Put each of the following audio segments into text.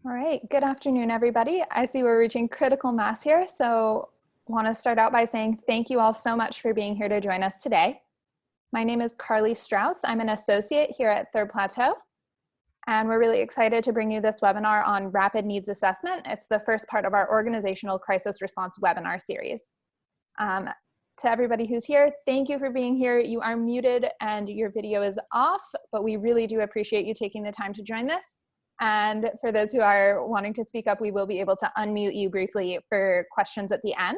All right, good afternoon, everybody. I see we're reaching critical mass here, so want to start out by saying thank you all so much for being here to join us today. My name is Carly Strauss. I'm an associate here at Third Plateau, and we're really excited to bring you this webinar on rapid needs assessment. It's the first part of our organizational crisis response webinar series. To everybody who's here, thank you for being here. You are muted and your video is off, but we really do appreciate you taking the time to join this. And for those who are wanting to speak up, we will be able to unmute you briefly for questions at the end.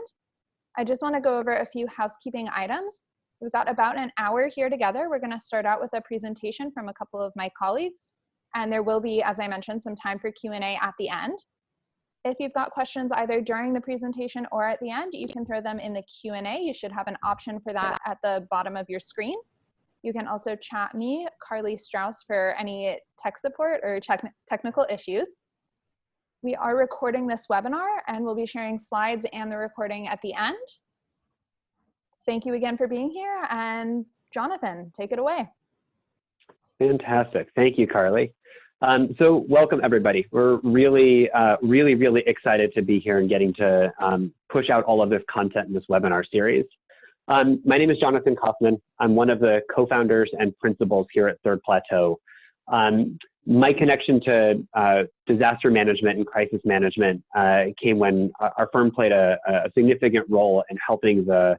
I just want to go over a few housekeeping items. We've got about an hour here together. We're going to start out with a presentation from a couple of my colleagues, and there will be, as I mentioned, some time for Q&A at the end. If you've got questions either during the presentation or at the end, you can throw them in the Q&A. You should have an option for that at the bottom of your screen. You can also chat me, Carly Strauss, for any tech support or technical issues. We are recording this webinar and we'll be sharing slides and the recording at the end. Thank you again for being here, and Jonathan, take it away. Fantastic. Thank you, Carly. So welcome, everybody. We're really excited to be here and getting to push out all of this content in this webinar series. My name is Jonathan Kaufman. I'm one of the co-founders and principals here at Third Plateau. My connection to disaster management and crisis management came when our firm played a significant role in helping the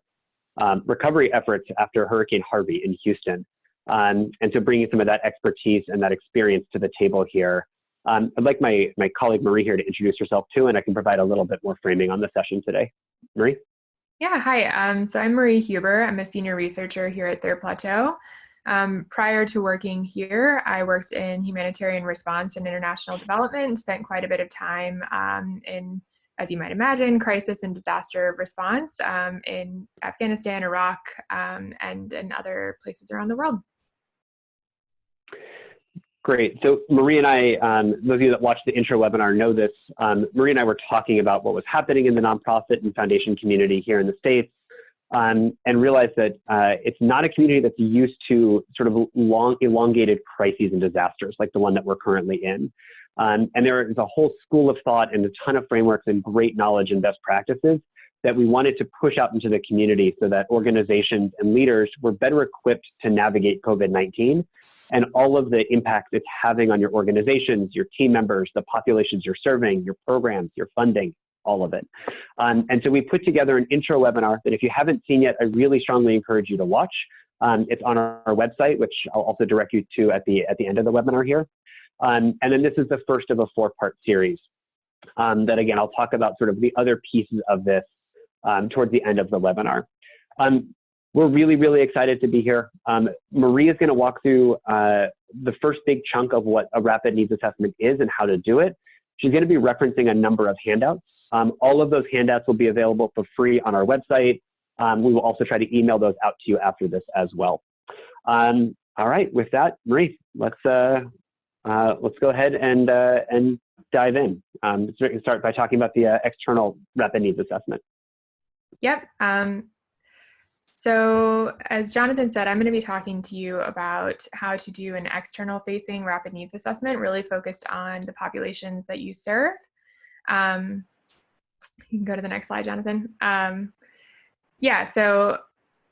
recovery efforts after Hurricane Harvey in Houston. And so bringing some of that expertise and that experience to the table here. I'd like my colleague Marie here to introduce herself too, and I can provide a little bit more framing on the session today. Marie? Yeah, hi. So I'm Marie Huber. I'm a senior researcher here at Third Plateau. Prior to working here, I worked in humanitarian response and international development and spent quite a bit of time in, as you might imagine, crisis and disaster response in Afghanistan, Iraq, and in other places around the world. Great. So Marie and I, those of you that watched the intro webinar know this, Marie and I were talking about what was happening in the nonprofit and foundation community here in the States, and realized that it's not a community that's used to sort of elongated crises and disasters like the one that we're currently in. And there is a whole school of thought and a ton of frameworks and great knowledge and best practices that we wanted to push out into the community so that organizations and leaders were better equipped to navigate COVID-19 and all of the impacts it's having on your organizations, your team members, the populations you're serving, your programs, your funding, all of it. And so we put together an intro webinar that if you haven't seen yet, I really strongly encourage you to watch. It's on our website, which I'll also direct you to at the end of the webinar here. And then this is the first of a 4-part series that, again, I'll talk about sort of the other pieces of this towards the end of the webinar. We're really excited to be here. Marie is going to walk through the first big chunk of what a rapid needs assessment is and how to do it. She's going to be referencing a number of handouts. All of those handouts will be available for free on our website. We will also try to email those out to you after this as well. All right, with that, Marie, let's go ahead and dive in. So we can start by talking about the external rapid needs assessment. Yep. So as Jonathan said, I'm going to be talking to you about how to do an external facing rapid needs assessment, really focused on the populations that you serve. You can go to the next slide, Jonathan. Yeah, so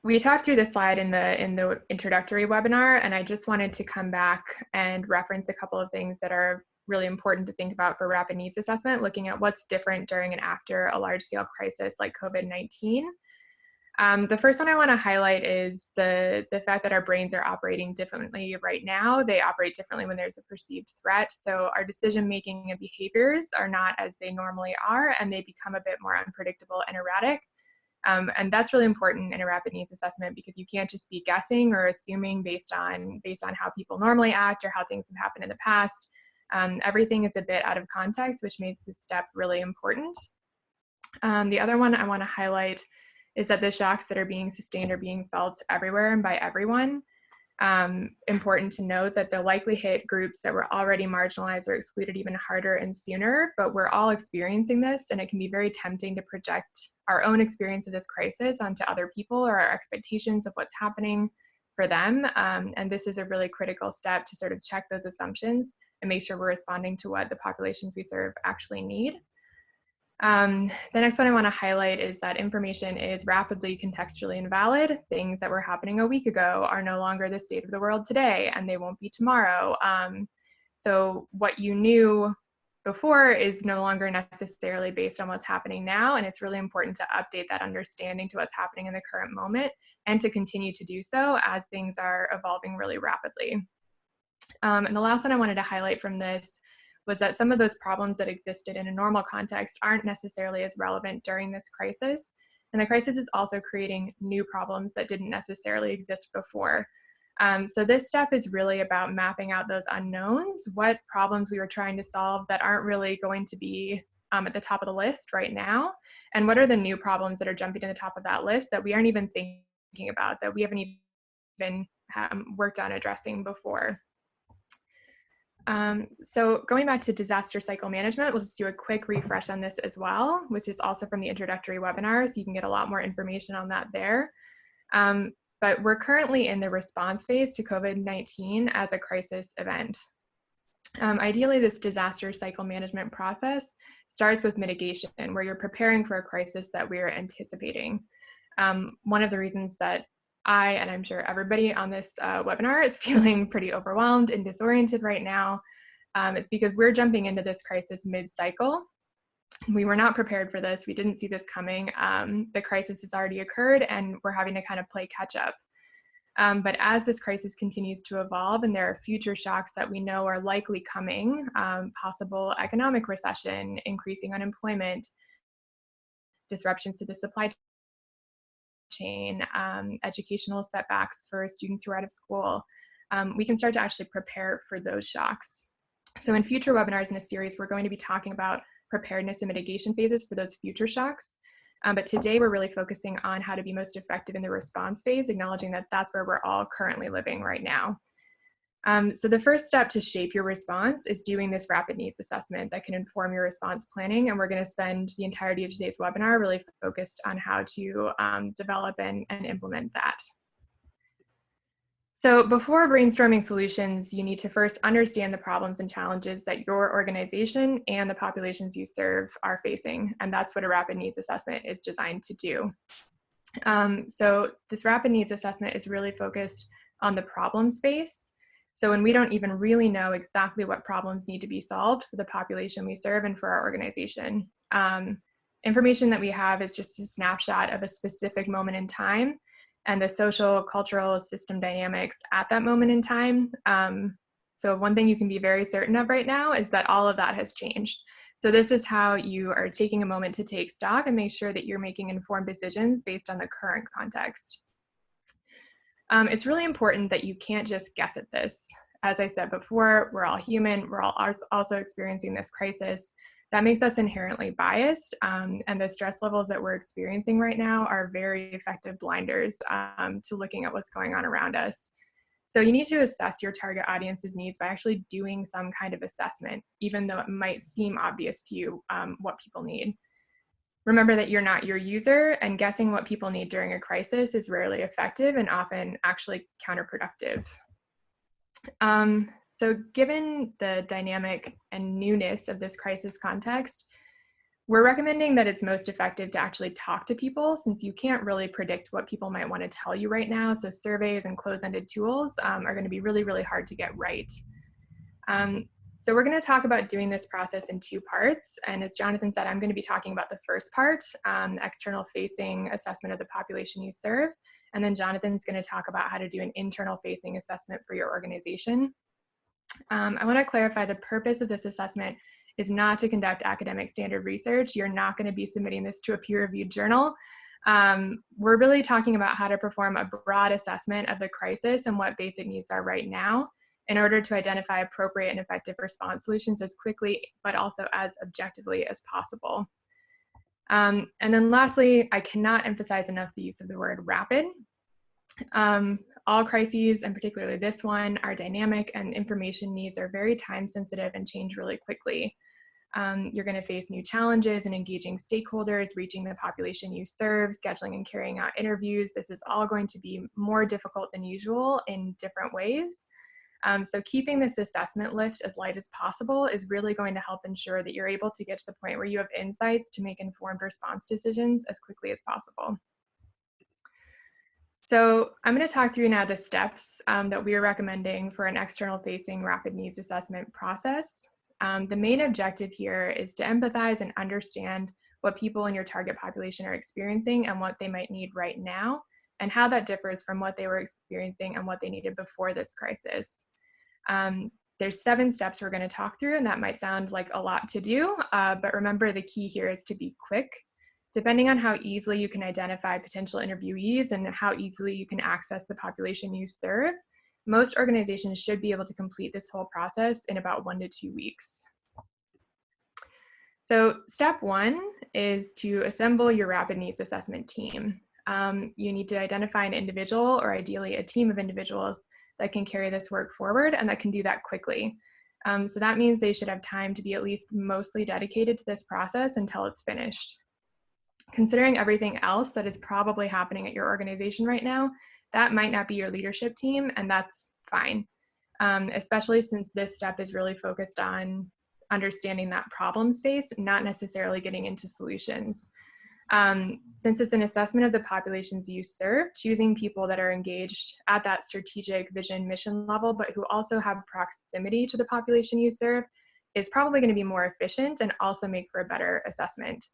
we talked through this slide in the introductory webinar, and I just wanted to come back and reference a couple of things that are really important to think about for rapid needs assessment, looking at what's different during and after a large-scale crisis like COVID-19. The first one I want to highlight is the fact that our brains are operating differently right now. They operate differently when there's a perceived threat. So our decision-making and behaviors are not as they normally are, and they become a bit more unpredictable and erratic. And that's really important in a rapid needs assessment because you can't just be guessing or assuming based on how people normally act or how things have happened in the past. Everything is a bit out of context, which makes this step really important. The other one I want to highlight is that the shocks that are being sustained are being felt everywhere and by everyone. Important to note that they'll likely hit groups that were already marginalized or excluded even harder and sooner, but we're all experiencing this, and it can be very tempting to project our own experience of this crisis onto other people or our expectations of what's happening. for them. And this is a really critical step to sort of check those assumptions and make sure we're responding to what the populations we serve actually need. The next one I want to highlight is that information is rapidly contextually invalid. Things that were happening a week ago are no longer the state of the world today, and they won't be tomorrow. So what you knew before is no longer necessarily based on what's happening now, and it's really important to update that understanding to what's happening in the current moment and to continue to do so as things are evolving really rapidly. And the last one I wanted to highlight from this was that some of those problems that existed in a normal context aren't necessarily as relevant during this crisis. And the crisis is also creating new problems that didn't necessarily exist before. So this step is really about mapping out those unknowns, what problems we were trying to solve that aren't really going to be at the top of the list right now, and what are the new problems that are jumping to the top of that list that we aren't even thinking about, that we haven't even worked on addressing before. So going back to disaster cycle management, we'll just do a quick refresh on this as well, which is also from the introductory webinar, so you can get a lot more information on that there. But we're currently in the response phase to COVID-19 as a crisis event. Ideally, this disaster cycle management process starts with mitigation, where you're preparing for a crisis that we're anticipating. One of the reasons that and I'm sure everybody on this webinar is feeling pretty overwhelmed and disoriented right now. It's because we're jumping into this crisis mid-cycle. We were not prepared for this. We didn't see this coming. The crisis has already occurred and we're having to kind of play catch up. But as this crisis continues to evolve and there are future shocks that we know are likely coming, possible economic recession, increasing unemployment, disruptions to the supply chain, educational setbacks for students who are out of school, we can start to actually prepare for those shocks. So in future webinars in this series, we're going to be talking about preparedness and mitigation phases for those future shocks. But today we're really focusing on how to be most effective in the response phase, acknowledging that that's where we're all currently living right now. So the first step to shape your response is doing this rapid needs assessment that can inform your response planning. And we're going to spend the entirety of today's webinar really focused on how to develop and implement that. So before brainstorming solutions, you need to first understand the problems and challenges that your organization and the populations you serve are facing. And that's what a rapid needs assessment is designed to do. So this rapid needs assessment is really focused on the problem space. So when we don't even really know exactly what problems need to be solved for the population we serve and for our organization, information that we have is just a snapshot of a specific moment in time and the social, cultural, system dynamics at that moment in time. So one thing you can be very certain of right now is that all of that has changed. So this is how you are taking a moment to take stock and make sure that you're making informed decisions based on the current context. It's really important that you can't just guess at this. As I said before, we're all human. We're all also experiencing this crisis. That makes us inherently biased, and the stress levels that we're experiencing right now are very effective blinders to looking at what's going on around us. So you need to assess your target audience's needs by actually doing some kind of assessment, even though it might seem obvious to you what people need. Remember that you're not your user, and guessing what people need during a crisis is rarely effective and often actually counterproductive. So given the dynamic and newness of this crisis context, we're recommending that it's most effective to actually talk to people, since you can't really predict what people might want to tell you right now. So surveys and closed-ended tools are going to be really, really hard to get right. So we're going to talk about doing this process in two parts. And as Jonathan said, I'm going to be talking about the first part, external facing assessment of the population you serve. And then Jonathan's going to talk about how to do an internal facing assessment for your organization. I want to clarify the purpose of this assessment is not to conduct academic standard research. You're not going to be submitting this to a peer-reviewed journal. We're really talking about how to perform a broad assessment of the crisis and what basic needs are right now, in order to identify appropriate and effective response solutions as quickly, but also as objectively as possible. And then lastly, I cannot emphasize enough the use of the word rapid. All crises, and particularly this one, are dynamic, and information needs are very time sensitive and change really quickly. You're going to face new challenges in engaging stakeholders, reaching the population you serve, scheduling and carrying out interviews. This is all going to be more difficult than usual in different ways. So keeping this assessment lift as light as possible is really going to help ensure that you're able to get to the point where you have insights to make informed response decisions as quickly as possible. So I'm going to talk through now the steps that we are recommending for an external facing rapid needs assessment process. The main objective here is to empathize and understand what people in your target population are experiencing and what they might need right now, and how that differs from what they were experiencing and what they needed before this crisis. There's 7 steps we're going to talk through, and that might sound like a lot to do, but remember the key here is to be quick. Depending on how easily you can identify potential interviewees and how easily you can access the population you serve, most organizations should be able to complete this whole process in about 1 to 2 weeks. So step 1 is to assemble your rapid needs assessment team. You need to identify an individual, or ideally a team of individuals, that can carry this work forward and that can do that quickly. So that means they should have time to be at least mostly dedicated to this process until it's finished. Considering everything else that is probably happening at your organization right now, that might not be your leadership team, and that's fine, especially since this step is really focused on understanding that problem space, not necessarily getting into solutions. Since it's an assessment of the populations you serve, choosing people that are engaged at that strategic vision mission level, but who also have proximity to the population you serve, is probably going to be more efficient and also make for a better assessment.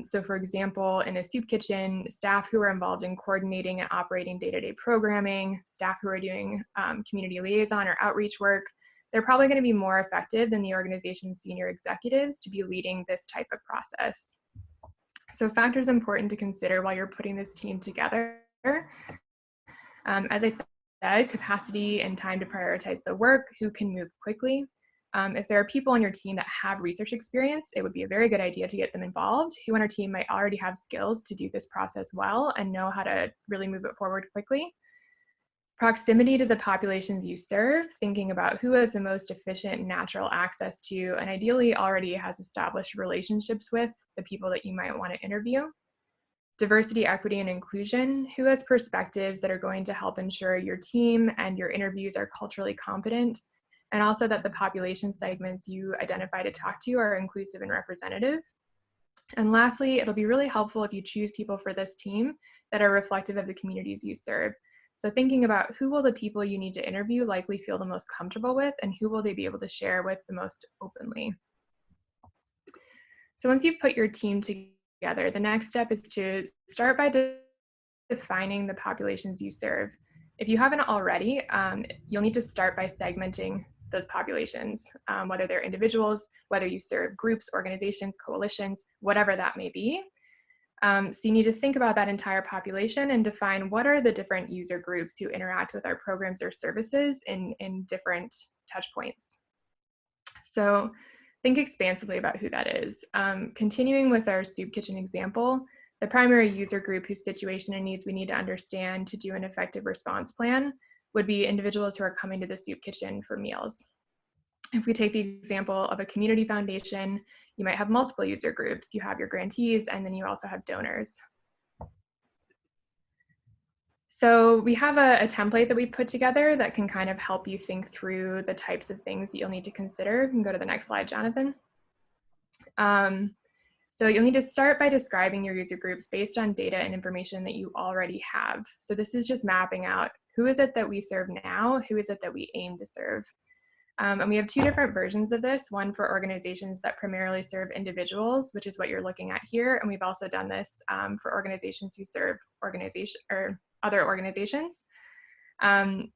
So for example, in a soup kitchen, staff who are involved in coordinating and operating day-to-day programming, staff who are doing community liaison or outreach work, they're probably going to be more effective than the organization's senior executives to be leading this type of process. So factors important to consider while you're putting this team together. As I said, capacity and time to prioritize the work, who can move quickly. If there are people on your team that have research experience, it would be a very good idea to get them involved. Who on our team might already have skills to do this process well and know how to really move it forward quickly. Proximity to the populations you serve, thinking about who has the most efficient natural access to, and ideally already has established relationships with, the people that you might want to interview. Diversity, equity, and inclusion, who has perspectives that are going to help ensure your team and your interviews are culturally competent, and also that the population segments you identify to talk to are inclusive and representative. And lastly, it'll be really helpful if you choose people for this team that are reflective of the communities you serve. So thinking about who will the people you need to interview likely feel the most comfortable with, and who will they be able to share with the most openly. So once you've put your team together, the next step is to start by defining the populations you serve. If you haven't already, you'll need to start by segmenting those populations, whether they're individuals, whether you serve groups, organizations, coalitions, whatever that may be. So you need to think about that entire population and define what are the different user groups who interact with our programs or services in different touch points. So think expansively about who that is. Continuing with our soup kitchen example, the primary user group whose situation and needs we need to understand to do an effective response plan would be individuals who are coming to the soup kitchen for meals. If we take the example of a community foundation, you might have multiple user groups. You have your grantees, and then you also have donors. So we have a template that we put together that can kind of help you think through the types of things that you'll need to consider. You can go to the next slide, Jonathan. So you'll need to start by describing your user groups based on data and information that you already have. So this is just mapping out who is it that we serve now, who is it that we aim to serve. And we have 2 different versions of this, one for organizations that primarily serve individuals, which is what you're looking at here. And we've also done this for organizations who serve other organizations.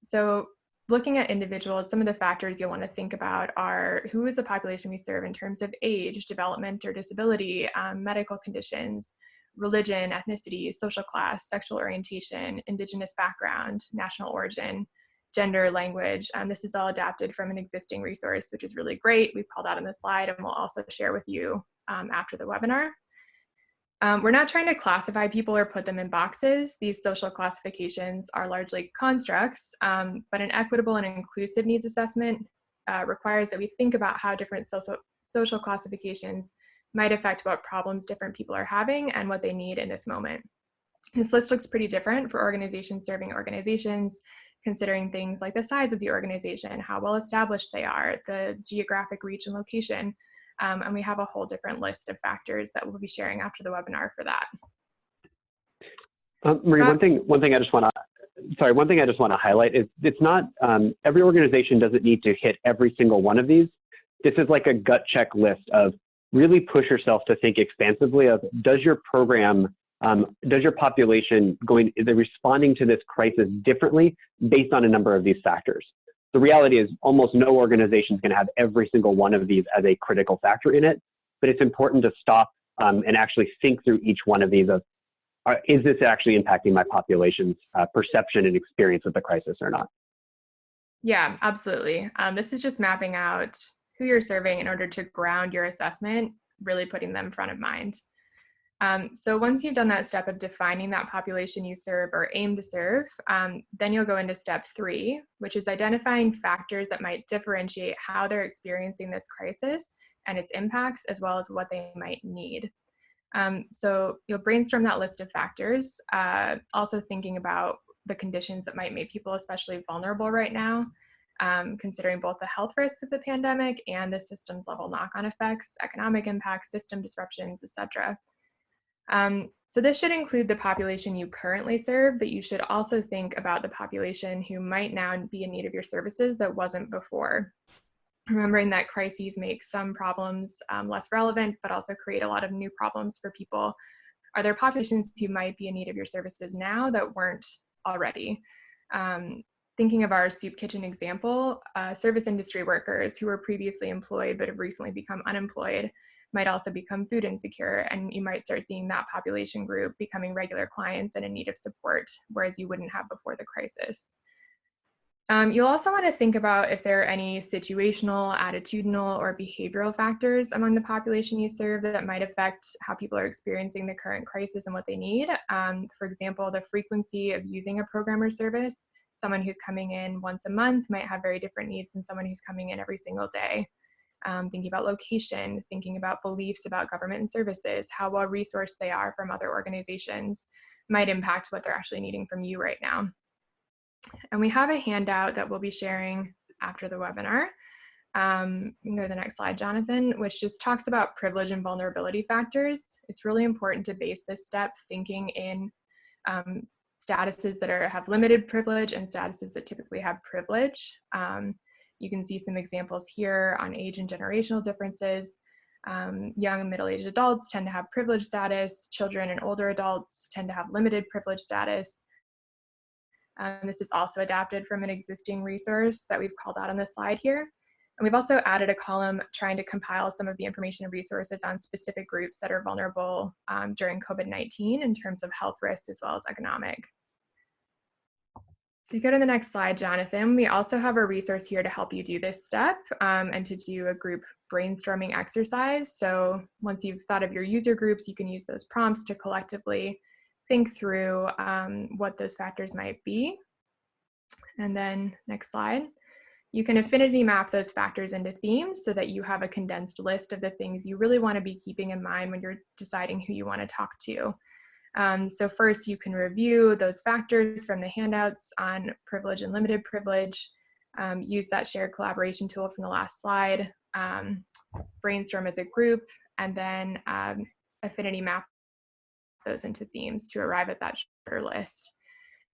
So looking at individuals, some of the factors you'll want to think about are who is the population we serve in terms of age, development or disability, medical conditions, religion, ethnicity, social class, sexual orientation, indigenous background, national origin, gender, language. This is all adapted from an existing resource, which is really great. We've called out on the slide, and we'll also share with you after the webinar. We're not trying to classify people or put them in boxes. These social classifications are largely constructs, but an equitable and inclusive needs assessment requires that we think about how different social classifications might affect what problems different people are having and what they need in this moment. This list looks pretty different for organizations serving organizations, considering things like the size of the organization, how well established they are, the geographic reach and location. And we have a whole different list of factors that we'll be sharing after the webinar for that. Marie, one thing I just want to highlight is it's not, every organization doesn't need to hit every single one of these. This is like a gut check list of really push yourself to think expansively of, does your program, does your population is it responding to this crisis differently based on a number of these factors? The reality is almost no organization is going to have every single one of these as a critical factor in it, but it's important to stop and actually think through each one of these of, is this actually impacting my population's perception and experience with the crisis or not? Yeah, absolutely. This is just mapping out who you're serving in order to ground your assessment, really putting them front of mind. So once you've done that step of defining that population you serve or aim to serve, then you'll go into step 3, which is identifying factors that might differentiate how they're experiencing this crisis and its impacts, as well as what they might need. So you'll brainstorm that list of factors, also thinking about the conditions that might make people especially vulnerable right now, considering both the health risks of the pandemic and the systems level knock-on effects, economic impacts, system disruptions, etc. So this should include the population you currently serve, but you should also think about the population who might now be in need of your services that wasn't before. Remembering that crises make some problems less relevant, but also create a lot of new problems for people. Are there populations who might be in need of your services now that weren't already? Thinking of our soup kitchen example, service industry workers who were previously employed but have recently become unemployed might also become food insecure, and you might start seeing that population group becoming regular clients and in need of support, whereas you wouldn't have before the crisis. You'll also want to think about if there are any situational, attitudinal, or behavioral factors among the population you serve that might affect how people are experiencing the current crisis and what they need. For example, the frequency of using a program or service. Someone who's coming in once a month might have very different needs than someone who's coming in every single day. Thinking about location, thinking about beliefs about government and services, how well resourced they are from other organizations might impact what they're actually needing from you right now. And we have a handout that we'll be sharing after the webinar. You can go to the next slide, Jonathan, which just talks about privilege and vulnerability factors. It's really important to base this step thinking in statuses that have limited privilege and statuses that typically have privilege. You can see some examples here on age and generational differences. Young and middle-aged adults tend to have privileged status. Children and older adults tend to have limited privilege status. This is also adapted from an existing resource that we've called out on the slide here. And we've also added a column trying to compile some of the information and resources on specific groups that are vulnerable during COVID-19 in terms of health risks as well as economic. So you go to the next slide, Jonathan. We also have a resource here to help you do this step and to do a group brainstorming exercise. So once you've thought of your user groups, you can use those prompts to collectively think through what those factors might be. And then next slide. You can affinity map those factors into themes so that you have a condensed list of the things you really want to be keeping in mind when you're deciding who you want to talk to. So first, you can review those factors from the handouts on privilege and limited privilege, use that shared collaboration tool from the last slide, brainstorm as a group, and then affinity map those into themes to arrive at that shorter list.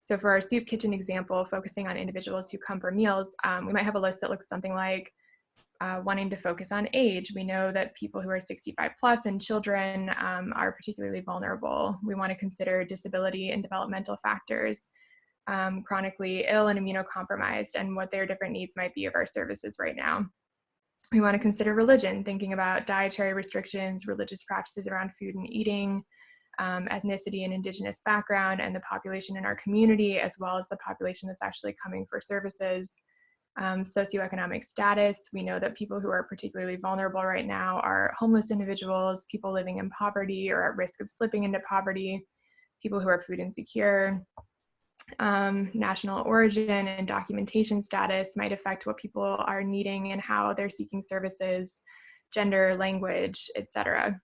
So for our soup kitchen example, focusing on individuals who come for meals, we might have a list that looks something like wanting to focus on age. We know that people who are 65 plus and children are particularly vulnerable. We want to consider disability and developmental factors, chronically ill and immunocompromised, and what their different needs might be of our services right now. We want to consider religion, thinking about dietary restrictions, religious practices around food and eating, ethnicity and indigenous background, and the population in our community, as well as the population that's actually coming for services. Socioeconomic status. We know that people who are particularly vulnerable right now are homeless individuals, people living in poverty or at risk of slipping into poverty, people who are food insecure. National origin and documentation status might affect what people are needing and how they're seeking services, gender, language, etc.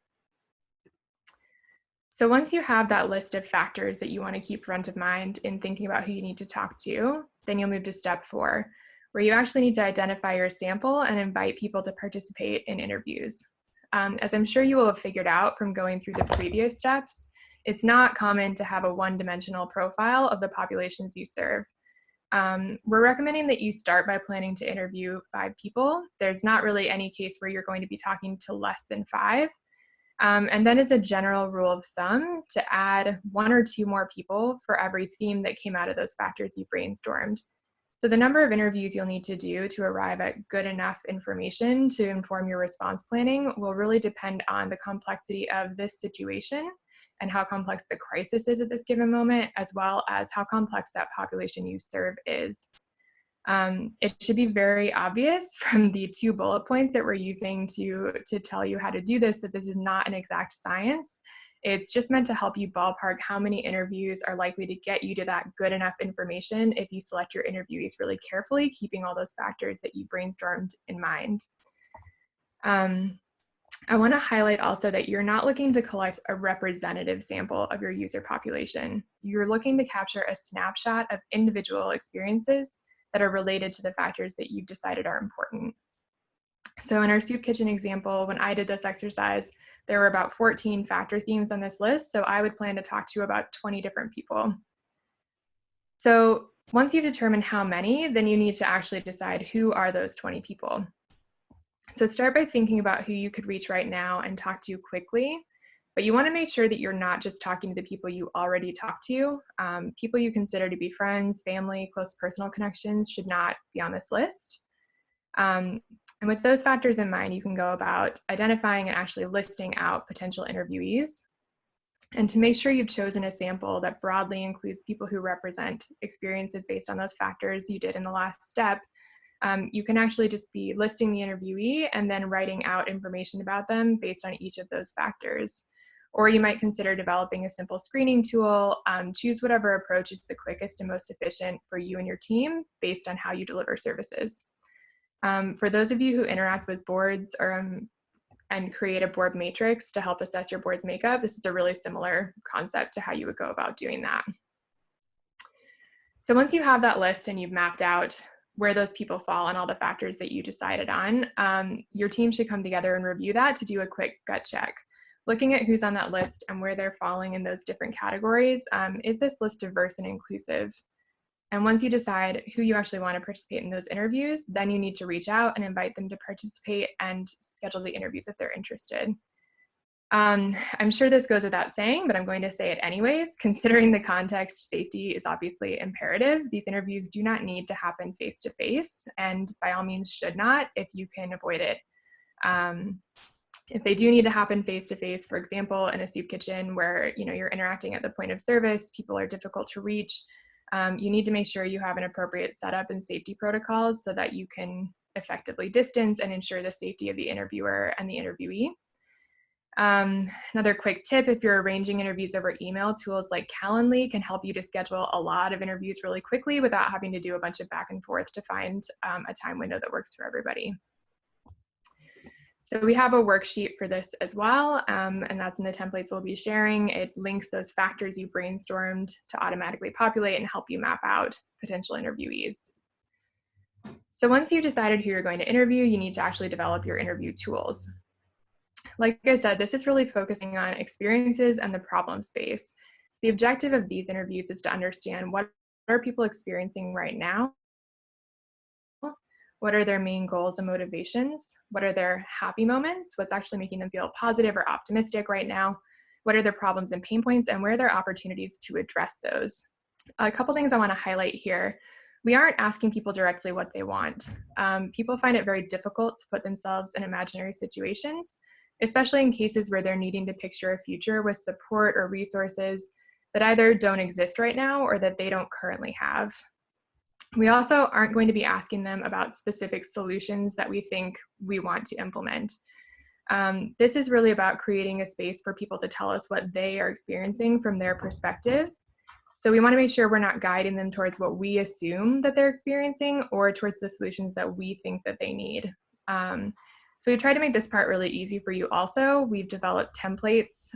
So once you have that list of factors that you want to keep front of mind in thinking about who you need to talk to, then you'll move to step 4, where you actually need to identify your sample and invite people to participate in interviews. As I'm sure you will have figured out from going through the previous steps, it's not common to have a one-dimensional profile of the populations you serve. We're recommending that you start by planning to interview 5 people. There's not really any case where you're going to be talking to less than 5. And then as a general rule of thumb, to add 1 or 2 more people for every theme that came out of those factors you brainstormed. So the number of interviews you'll need to do to arrive at good enough information to inform your response planning will really depend on the complexity of this situation and how complex the crisis is at this given moment, as well as how complex that population you serve is. It should be very obvious from the 2 bullet points that we're using to tell you how to do this, that this is not an exact science. It's just meant to help you ballpark how many interviews are likely to get you to that good enough information if you select your interviewees really carefully, keeping all those factors that you brainstormed in mind. I want to highlight also that you're not looking to collect a representative sample of your user population. You're looking to capture a snapshot of individual experiences that are related to the factors that you've decided are important. So in our soup kitchen example, when I did this exercise, there were about 14 factor themes on this list, so I would plan to talk to about 20 different people. So once you determine how many, then you need to actually decide who are those 20 people. So start by thinking about who you could reach right now and talk to quickly, but you want to make sure that you're not just talking to the people you already talk to. People you consider to be friends, family, close personal connections should not be on this list. And with those factors in mind, you can go about identifying and actually listing out potential interviewees. And to make sure you've chosen a sample that broadly includes people who represent experiences based on those factors you did in the last step, you can actually just be listing the interviewee and then writing out information about them based on each of those factors. Or you might consider developing a simple screening tool. Choose whatever approach is the quickest and most efficient for you and your team based on how you deliver services. For those of you who interact with boards and create a board matrix to help assess your board's makeup, this is a really similar concept to how you would go about doing that. So once you have that list and you've mapped out where those people fall and all the factors that you decided on, your team should come together and review that to do a quick gut check. Looking at who's on that list and where they're falling in those different categories, is this list diverse and inclusive? And once you decide who you actually want to participate in those interviews, then you need to reach out and invite them to participate and schedule the interviews if they're interested. I'm sure this goes without saying, but I'm going to say it anyways. Considering the context, safety is obviously imperative. These interviews do not need to happen face-to-face, and by all means should not if you can avoid it. If they do need to happen face-to-face, for example, in a soup kitchen where you're interacting at the point of service, people are difficult to reach, you need to make sure you have an appropriate setup and safety protocols so that you can effectively distance and ensure the safety of the interviewer and the interviewee. Another quick tip, if you're arranging interviews over email, tools like Calendly can help you to schedule a lot of interviews really quickly without having to do a bunch of back and forth to find a time window that works for everybody. So we have a worksheet for this as well, and that's in the templates we'll be sharing. It links those factors you brainstormed to automatically populate and help you map out potential interviewees. So once you've decided who you're going to interview, you need to actually develop your interview tools. Like I said, this is really focusing on experiences and the problem space. So the objective of these interviews is to understand what are people experiencing right now? What are their main goals and motivations? What are their happy moments? What's actually making them feel positive or optimistic right now? What are their problems and pain points, and where are their opportunities to address those? A couple things I want to highlight here. We aren't asking people directly what they want. People find it very difficult to put themselves in imaginary situations, especially in cases where they're needing to picture a future with support or resources that either don't exist right now or that they don't currently have. We also aren't going to be asking them about specific solutions that we think we want to implement. This is really about creating a space for people to tell us what they are experiencing from their perspective. So we want to make sure we're not guiding them towards what we assume that they're experiencing or towards the solutions that we think that they need. So we try to make this part really easy for you also. We've developed templates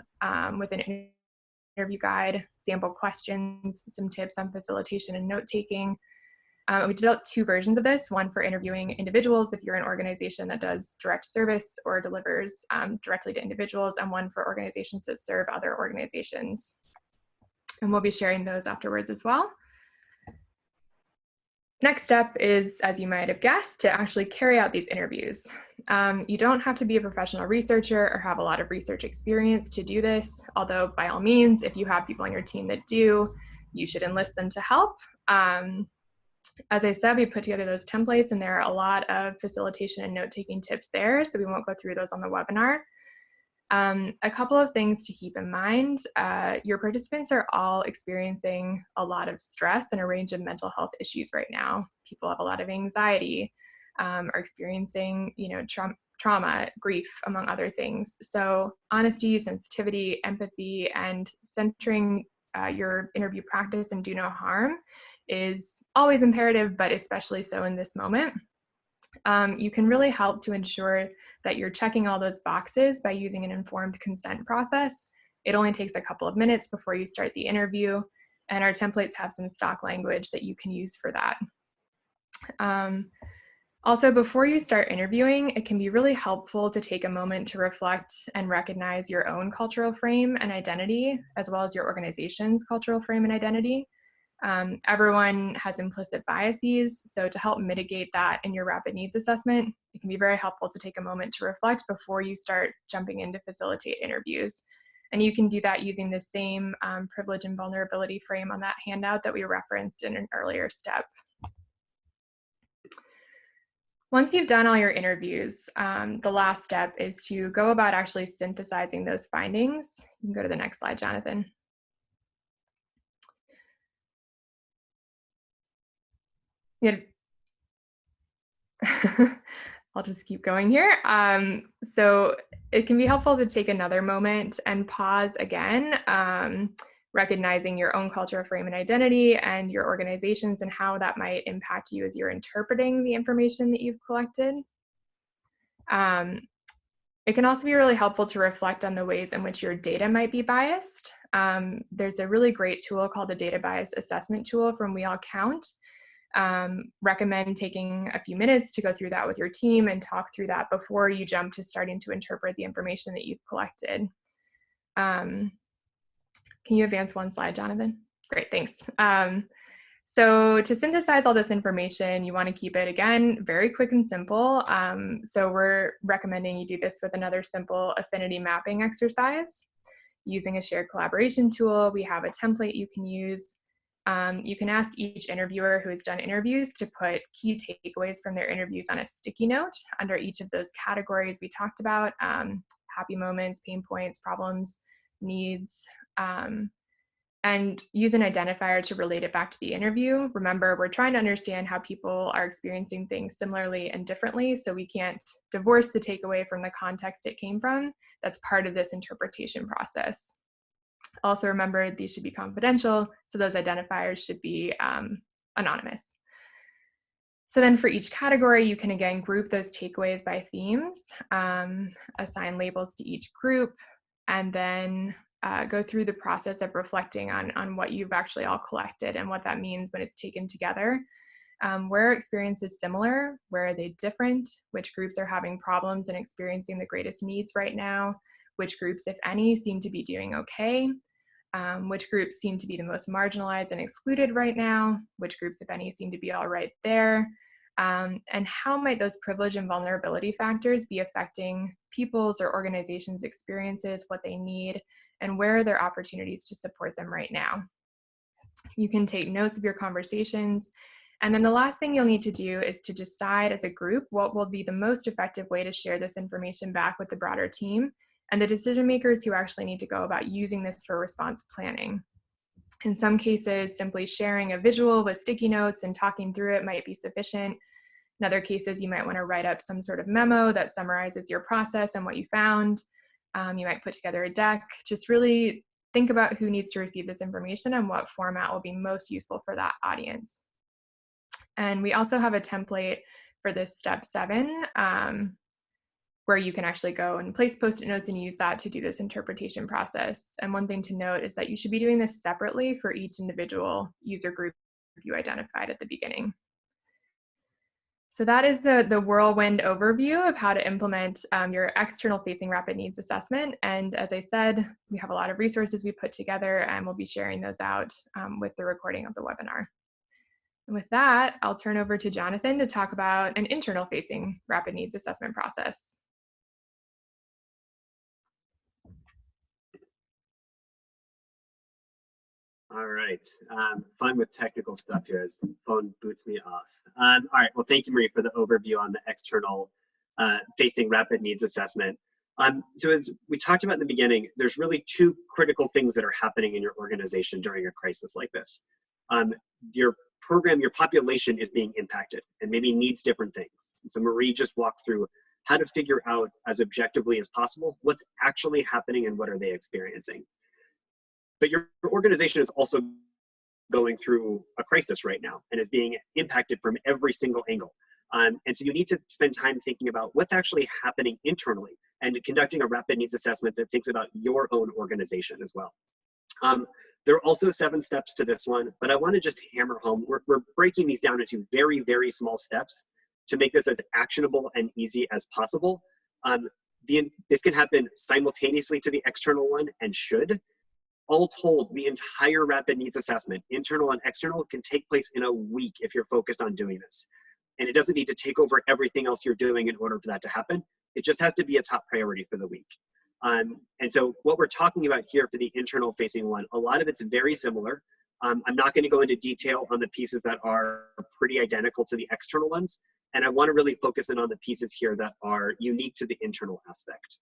with an interview guide, sample questions, some tips on facilitation and note-taking. We developed 2 versions of this, one for interviewing individuals if you're an organization that does direct service or delivers directly to individuals, and one for organizations that serve other organizations. And we'll be sharing those afterwards as well. Next step is, as you might have guessed, to actually carry out these interviews. You don't have to be a professional researcher or have a lot of research experience to do this, although by all means, if you have people on your team that do, you should enlist them to help. As I said, we put together those templates, and there are a lot of facilitation and note-taking tips there, so we won't go through those on the webinar. A couple of things to keep in mind. Your participants are all experiencing a lot of stress and a range of mental health issues right now. People have a lot of anxiety, are experiencing, trauma, grief, among other things. So honesty, sensitivity, empathy, and centering your interview practice and do no harm is always imperative, but especially so in this moment. You can really help to ensure that you're checking all those boxes by using an informed consent process. It only takes a couple of minutes before you start the interview, and our templates have some stock language that you can use for that. Also, before you start interviewing, it can be really helpful to take a moment to reflect and recognize your own cultural frame and identity, as well as your organization's cultural frame and identity. Everyone has implicit biases, so to help mitigate that in your rapid needs assessment, it can be very helpful to take a moment to reflect before you start jumping in to facilitate interviews. And you can do that using the same privilege and vulnerability frame on that handout that we referenced in an earlier step. Once you've done all your interviews, the last step is to go about actually synthesizing those findings. You can go to the next slide, Jonathan. I'll just keep going here. So it can be helpful to take another moment and pause again, recognizing your own cultural frame and identity and your organizations and how that might impact you as you're interpreting the information that you've collected. It can also be really helpful to reflect on the ways in which your data might be biased. There's a really great tool called the Data Bias Assessment Tool from We All Count. Recommend taking a few minutes to go through that with your team and talk through that before you jump to starting to interpret the information that you've collected. Can you advance one slide, Jonathan? Great, thanks. So to synthesize all this information, you want to keep it, again, very quick and simple. So we're recommending you do this with another simple affinity mapping exercise. Using a shared collaboration tool, we have a template you can use. You can ask each interviewer who has done interviews to put key takeaways from their interviews on a sticky note under each of those categories we talked about: happy moments, pain points, problems, needs, and use an identifier to relate it back to the interview. Remember, we're trying to understand how people are experiencing things similarly and differently, so we can't divorce the takeaway from the context it came from. That's part of this interpretation process. Also remember, these should be confidential, so those identifiers should be anonymous. So then for each category, you can again group those takeaways by themes, assign labels to each group, and then go through the process of reflecting on what you've actually all collected and what that means when it's taken together. Where experience is similar, where are they different, which groups are having problems and experiencing the greatest needs right now, which groups, if any, seem to be doing okay, which groups seem to be the most marginalized and excluded right now, which groups, if any, seem to be all right there, and how might those privilege and vulnerability factors be affecting people's or organizations' experiences, what they need, and where are there opportunities to support them right now. You can take notes of your conversations. And then the last thing you'll need to do is to decide as a group what will be the most effective way to share this information back with the broader team and the decision makers who actually need to go about using this for response planning. In some cases, simply sharing a visual with sticky notes and talking through it might be sufficient. In other cases, you might want to write up some sort of memo that summarizes your process and what you found. You might put together a deck. Just really think about who needs to receive this information and what format will be most useful for that audience. And we also have a template for this step 7, where you can actually go and place Post-it notes and use that to do this interpretation process. And one thing to note is that you should be doing this separately for each individual user group you identified at the beginning. So that is the whirlwind overview of how to implement your external facing rapid needs assessment. And as I said, we have a lot of resources we put together, and we'll be sharing those out with the recording of the webinar. And with that, I'll turn over to Jonathan to talk about an internal facing rapid needs assessment process. All right, fun with technical stuff here as the phone boots me off. All right, well, thank you, Marie, for the overview on the external facing rapid needs assessment. So as we talked about in the beginning, there's really 2 critical things that are happening in your organization during a crisis like this. Your program, your population is being impacted and maybe needs different things. And so Marie just walked through how to figure out as objectively as possible what's actually happening and what are they experiencing. But your organization is also going through a crisis right now and is being impacted from every single angle. And so you need to spend time thinking about what's actually happening internally and conducting a rapid needs assessment that thinks about your own organization as well. There are also 7 steps to this one, but I want to just hammer home. We're breaking these down into very, very small steps to make this as actionable and easy as possible. This can happen simultaneously to the external one and should. All told, the entire rapid needs assessment, internal and external, can take place in a week if you're focused on doing this. And it doesn't need to take over everything else you're doing in order for that to happen. It just has to be a top priority for the week. And so what we're talking about here for the internal facing one, a lot of it's very similar. I'm not going to go into detail on the pieces that are pretty identical to the external ones. And I want to really focus in on the pieces here that are unique to the internal aspect.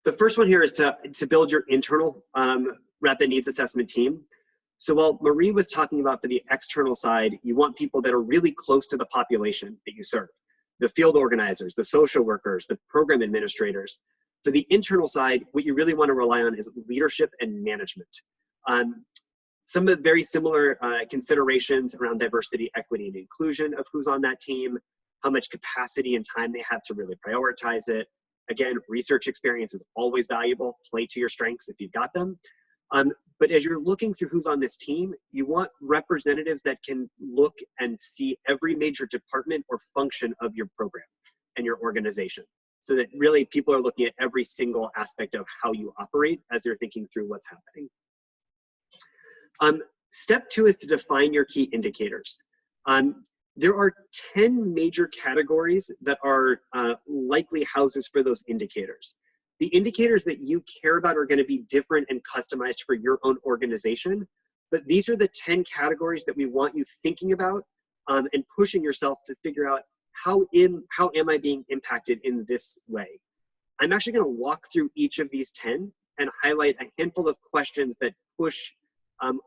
The first one here is to build your internal rapid needs assessment team. So while Marie was talking about for the external side, you want people that are really close to the population that you serve. The field organizers, the social workers, the program administrators. For the internal side, what you really want to rely on is leadership and management. Some of the very similar considerations around diversity, equity, and inclusion of who's on that team, how much capacity and time they have to really prioritize it. Again, research experience is always valuable. Play to your strengths if you've got them. But as you're looking through who's on this team, you want representatives that can look and see every major department or function of your program and your organization, so that really people are looking at every single aspect of how you operate as they're thinking through what's happening. Step 2 is to define your key indicators. There are 10 major categories that are likely houses for those indicators. The indicators that you care about are going to be different and customized for your own organization, but these are the 10 categories that we want you thinking about and pushing yourself to figure out how am I being impacted in this way. I'm actually going to walk through each of these 10 and highlight a handful of questions that push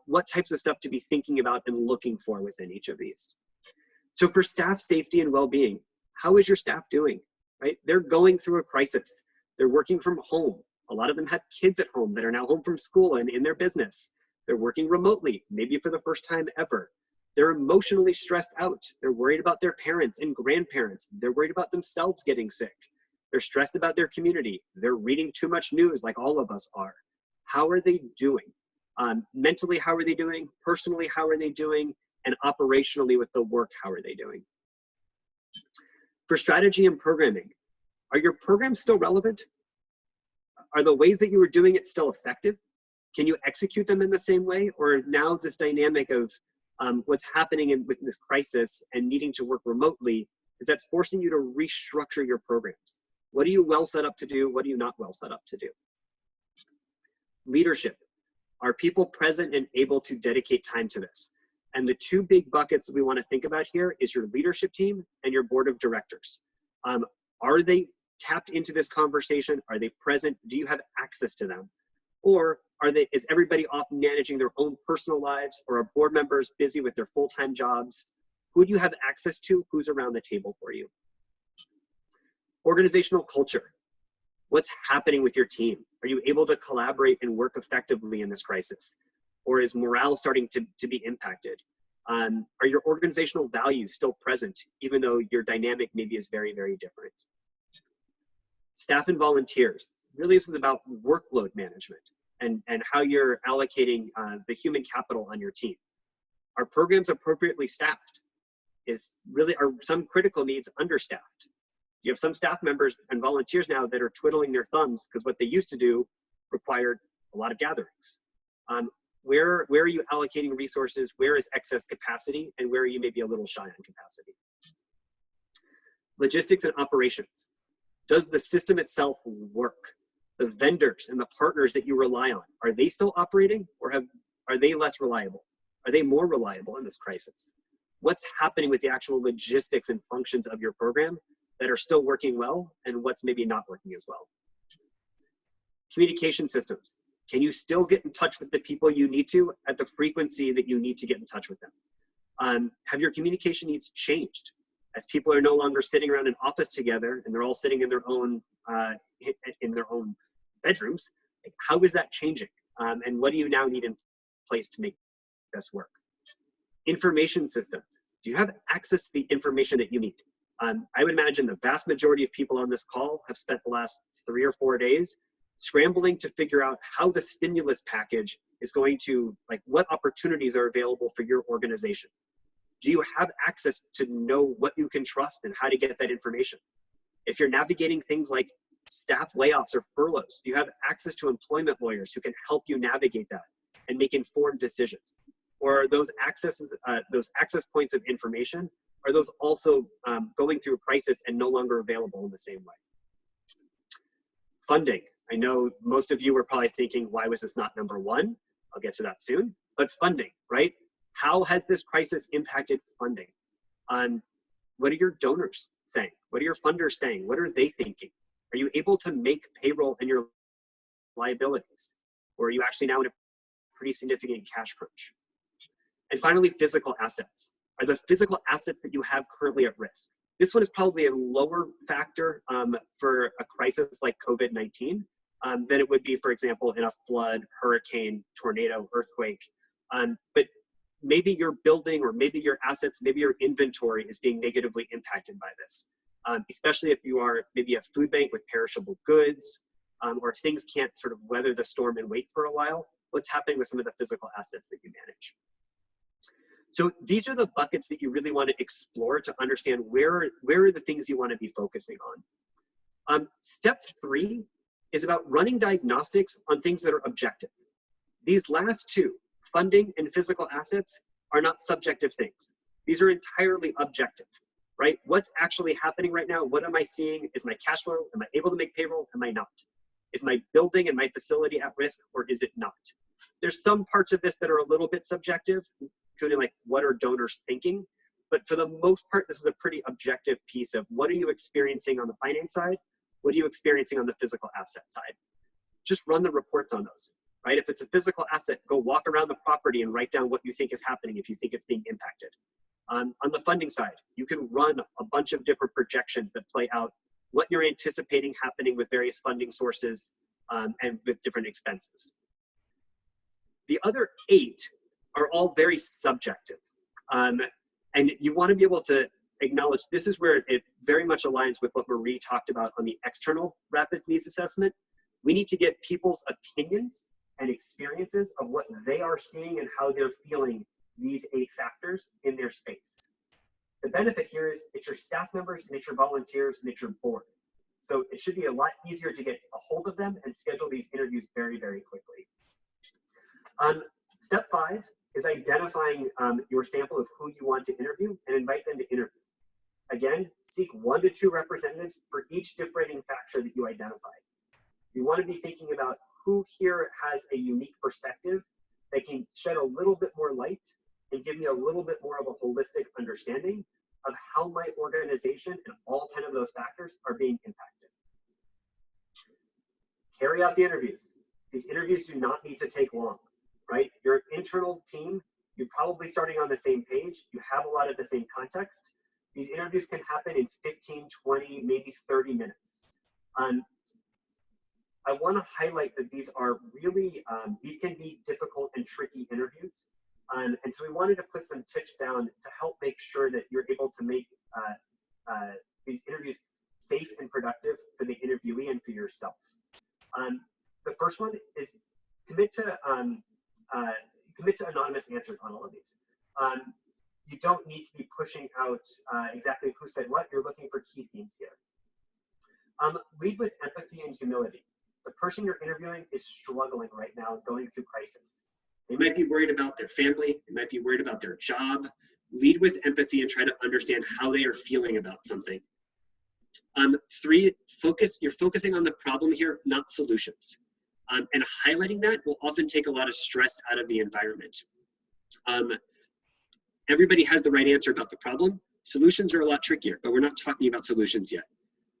what types of stuff to be thinking about and looking for within each of these. So for staff safety and well-being, how is your staff doing, right? They're going through a crisis. They're working from home. A lot of them have kids at home that are now home from school and in their business. They're working remotely, maybe for the first time ever. They're emotionally stressed out. They're worried about their parents and grandparents. They're worried about themselves getting sick. They're stressed about their community. They're reading too much news like all of us are. How are they doing? Mentally, how are they doing? Personally, how are they doing? And operationally with the work, how are they doing? For strategy and programming, are your programs still relevant? Are the ways that you were doing it still effective? Can you execute them in the same way? Or now this dynamic of what's happening with this crisis and needing to work remotely, is that forcing you to restructure your programs? What are you well set up to do? What are you not well set up to do? Leadership. Are people present and able to dedicate time to this? And the 2 big buckets that we want to think about here is your leadership team and your board of directors. Are they tapped into this conversation? Are they present? Do you have access to them? Or is everybody off managing their own personal lives, or are board members busy with their full-time jobs? Who do you have access to? Who's around the table for you? Organizational culture. What's happening with your team? Are you able to collaborate and work effectively in this crisis? Or is morale starting to be impacted? Are your organizational values still present, even though your dynamic maybe is very, very different? Staff and volunteers. Really, this is about workload management and how you're allocating the human capital on your team. Are programs appropriately staffed? Are some critical needs understaffed? You have some staff members and volunteers now that are twiddling their thumbs because what they used to do required a lot of gatherings. Where are you allocating resources? Where is excess capacity? And where are you maybe a little shy on capacity? Logistics and operations. Does the system itself work? The vendors and the partners that you rely on, are they still operating, or are they less reliable? Are they more reliable in this crisis? What's happening with the actual logistics and functions of your program that are still working well, and what's maybe not working as well? Communication systems. Can you still get in touch with the people you need to at the frequency that you need to get in touch with them? Have your communication needs changed? As people are no longer sitting around an office together and they're all sitting in their own bedrooms, how is that changing? And what do you now need in place to make this work? Information systems. Do you have access to the information that you need? I would imagine the vast majority of people on this call have spent the last 3 or 4 days scrambling to figure out how the stimulus package is going to, what opportunities are available for your organization. Do you have access to know what you can trust and how to get that information? If you're navigating things like staff layoffs or furloughs, do you have access to employment lawyers who can help you navigate that and make informed decisions? Or are those access points of information, are those also going through a crisis and no longer available in the same way? Funding. I know most of you are probably thinking, why was this not number one? I'll get to that soon. But funding, right? How has this crisis impacted funding? What are your donors saying? What are your funders saying? What are they thinking? Are you able to make payroll and your liabilities? Or are you actually now in a pretty significant cash crunch? And finally, physical assets. Are the physical assets that you have currently at risk? This one is probably a lower factor for a crisis like COVID-19 than it would be, for example, in a flood, hurricane, tornado, earthquake. But maybe your building or maybe your assets, maybe your inventory is being negatively impacted by this, especially if you are maybe a food bank with perishable goods, or if things can't sort of weather the storm and wait for a while. What's happening with some of the physical assets that you manage? So these are the buckets that you really want to explore to understand where are the things you want to be focusing on. Step 3 is about running diagnostics on things that are objective. These last two, funding and physical assets, are not subjective things. These are entirely objective, right? What's actually happening right now? What am I seeing? Is my cash flow? Am I able to make payroll? Am I not? Is my building and my facility at risk, or is it not? There's some parts of this that are a little bit subjective, including like what are donors thinking? But for the most part, this is a pretty objective piece of what are you experiencing on the finance side? What are you experiencing on the physical asset side? Just run the reports on those, right? If it's a physical asset, go walk around the property and write down what you think is happening if you think it's being impacted. On the funding side, you can run a bunch of different projections that play out what you're anticipating happening with various funding sources and with different expenses. The other 8 are all very subjective. And you want to be able to acknowledge this is where it very much aligns with what Marie talked about on the external rapid needs assessment. We need to get people's opinions and experiences of what they are seeing and how they're feeling these 8 factors in their space. The benefit here is it's your staff members and it's your volunteers and it's your board. So it should be a lot easier to get a hold of them and schedule these interviews very, very quickly. Step 5 is identifying your sample of who you want to interview and invite them to interview. Again, seek 1 to 2 representatives for each differentiating factor that you identified. You want to be thinking about who here has a unique perspective that can shed a little bit more light and give me a little bit more of a holistic understanding of how my organization and all 10 of those factors are being impacted. Carry out the interviews. These interviews do not need to take long, right? Your internal team, you're probably starting on the same page. You have a lot of the same context. These interviews can happen in 15, 20, maybe 30 minutes. I want to highlight that these are really, these can be difficult and tricky interviews. And so we wanted to put some tips down to help make sure that you're able to make these interviews safe and productive for the interviewee and for yourself. The first one is commit to anonymous answers on all of these. You don't need to be pushing out exactly who said what. You're looking for key themes here. Lead with empathy and humility. The person you're interviewing is struggling right now, going through crisis. They might be worried about their family. They might be worried about their job. Lead with empathy and try to understand how they are feeling about something. 3, you're focusing on the problem here, not solutions. And highlighting that will often take a lot of stress out of the environment. Everybody has the right answer about the problem. Solutions are a lot trickier, but we're not talking about solutions yet.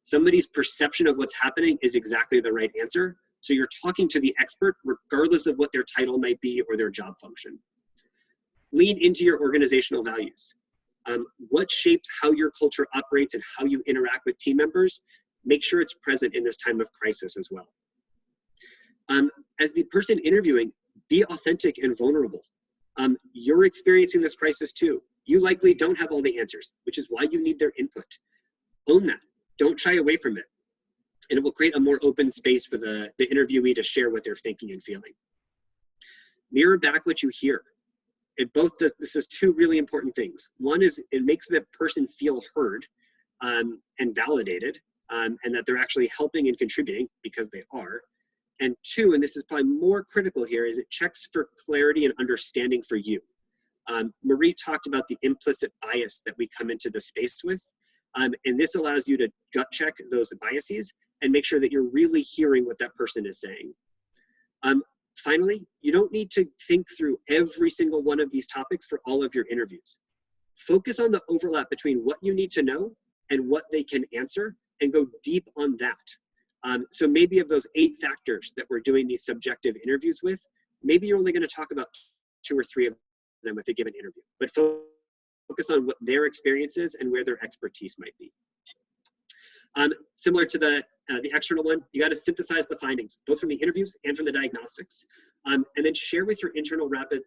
Somebody's perception of what's happening is exactly the right answer. So you're talking to the expert, regardless of what their title might be or their job function. Lean into your organizational values. What shapes how your culture operates and how you interact with team members? Make sure it's present in this time of crisis as well. As the person interviewing, be authentic and vulnerable. You're experiencing this crisis too. You likely don't have all the answers, which is why you need their input. Own that. Don't shy away from it. And it will create a more open space for the interviewee to share what they're thinking and feeling. Mirror back what you hear. This is 2 really important things. One is it makes the person feel heard and validated, and that they're actually helping and contributing because they are. And 2, and this is probably more critical here, is it checks for clarity and understanding for you. Marie talked about the implicit bias that we come into the space with, and this allows you to gut check those biases and make sure that you're really hearing what that person is saying. Finally, you don't need to think through every single one of these topics for all of your interviews. Focus on the overlap between what you need to know and what they can answer, and go deep on that. So maybe of those 8 factors that we're doing these subjective interviews with, maybe you're only going to talk about 2 or 3 of them with a given interview, but focus on what their experience is and where their expertise might be. Similar to the external one, you got to synthesize the findings, both from the interviews and from the diagnostics, and then share with your internal rapid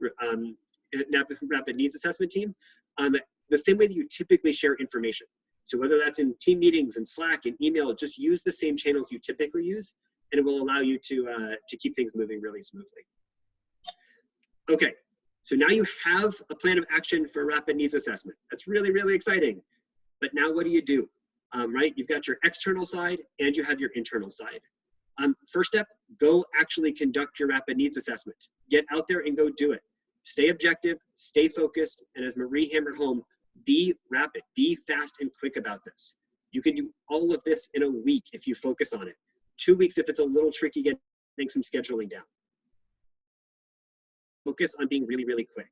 needs assessment team the same way that you typically share information. So whether that's in team meetings and Slack and email, just use the same channels you typically use, and it will allow you to keep things moving really smoothly. Okay, so now you have a plan of action for a rapid needs assessment. That's really, really exciting. But now what do you do? Right, you've got your external side and you have your internal side. First step, go actually conduct your rapid needs assessment. Get out there and go do it. Stay objective, stay focused, and as Marie hammered home, be rapid, be fast and quick about this. You can do all of this in a week if you focus on it. 2 weeks if it's a little tricky getting some scheduling down. Focus on being really, really quick.